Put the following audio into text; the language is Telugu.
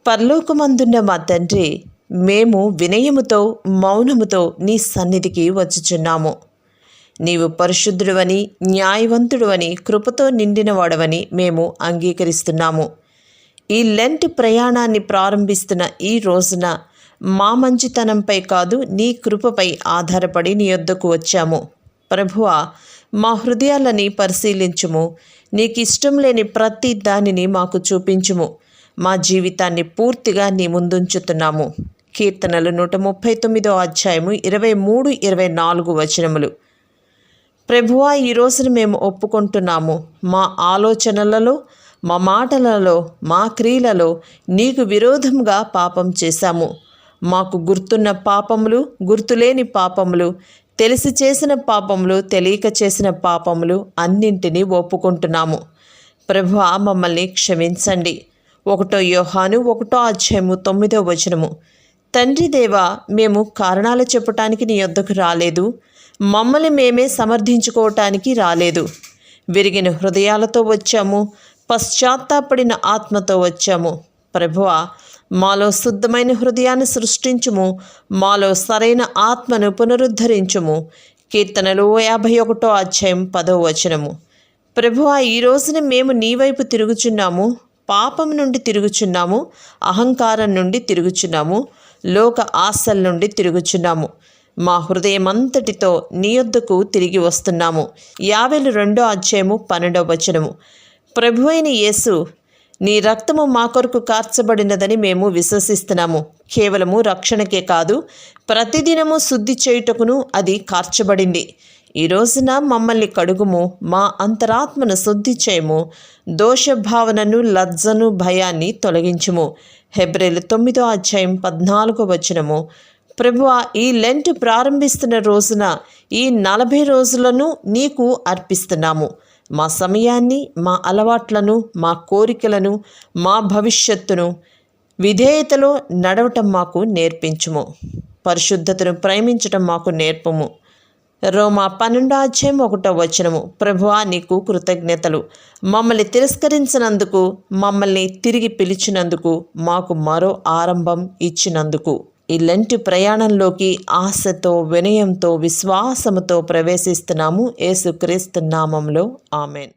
పరలోకమందున్న మా తండ్రి, మేము వినయముతో మౌనముతో నీ సన్నిధికి వచ్చుచున్నాము. నీవు పరిశుద్ధుడవని, న్యాయవంతుడవని, కృపతో నిండినవాడవని మేము అంగీకరిస్తున్నాము. ఈ లెంట్ ప్రయాణాన్ని ప్రారంభిస్తున్న ఈ రోజున మా మంచితనంపై కాదు, నీ కృపపై ఆధారపడి నీ యొద్దకు వచ్చాము. ప్రభువా, మా హృదయాలని పరిశీలించుము. నీకు ఇష్టం లేని ప్రతి దానిని మాకు చూపించుము. మా జీవితాన్ని పూర్తిగా నీ ముందుంచుతున్నాము. కీర్తనలు 139 అధ్యాయము 23-24 వచనములు. ప్రభువా, ఈ రోజున మేము ఒప్పుకుంటున్నాము. మా ఆలోచనలలో, మా మాటలలో, మా క్రియలలో నీకు విరోధంగా పాపం చేశాము. మాకు గుర్తున్న పాపములు, గుర్తులేని పాపములు, తెలిసి చేసిన పాపములు, తెలియక చేసిన పాపములు అన్నింటినీ ఒప్పుకుంటున్నాము. ప్రభువా, మమ్మల్ని క్షమించండి. 1 యోహాను 1 అధ్యాయము 9 వచనము. తండ్రి దేవా, మేము కారణాలు చెప్పటానికి నీ యొద్దకు రాలేదు. మమ్మల్ని మేమే సమర్థించుకోవటానికి రాలేదు. విరిగిన హృదయాలతో వచ్చాము. పశ్చాత్తాపడిన ఆత్మతో వచ్చాము. ప్రభువా, మాలో శుద్ధమైన హృదయాన్ని సృష్టించుము. మాలో సరైన ఆత్మను పునరుద్ధరించుము. కీర్తనలు 51 అధ్యాయం 10 వచనము. ప్రభువా, ఈ రోజున మేము నీ వైపు తిరుగుచున్నాము. పాపం నుండి తిరుగుచున్నాము. అహంకారం నుండి తిరుగుచున్నాము. లోక ఆశల నుండి తిరుగుచున్నాము. మా హృదయమంతటితో నీ యొద్దకు తిరిగి వస్తున్నాము. 52 అధ్యాయము 12 వచనము. ప్రభువైన యేసు, నీ రక్తము మా కొరకు కార్చబడినదని మేము విశ్వసిస్తున్నాము. కేవలము రక్షణకే కాదు, ప్రతిదినము శుద్ధి చేయుటకును అది కార్చబడింది. ఈ రోజున మమ్మల్ని కడుగుము. మా అంతరాత్మను శుద్ధి చేయము. దోషభావనను, లజ్జను, భయాన్ని తొలగించుము. హెబ్రీలు 9 అధ్యాయం 14 వచనము. ప్రభువా, ఈ లెంట్ ప్రారంభిస్తున్న రోజున ఈ 40 రోజులను నీకు అర్పిస్తున్నాము. మా సమయాన్ని, మా అలవాట్లను, మా కోరికలను, మా భవిష్యత్తును విధేయతలో నడవటం మాకు నేర్పించుము. పరిశుద్ధతను ప్రేమించటం మాకు నేర్పము. రోమా 12 అధ్యాయం 1 వచనము. ప్రభువా, నీకు కృతజ్ఞతలు. మమ్మల్ని తిరస్కరించినందుకు, మమ్మల్ని తిరిగి పిలిచినందుకు, మాకు మరో ఆరంభం ఇచ్చినందుకు. ఈ లెంటి ప్రయాణంలోకి ఆశతో, వినయంతో, విశ్వాసముతో ప్రవేశిస్తున్నాము. యేసుక్రీస్తు నామములో ఆమెన్.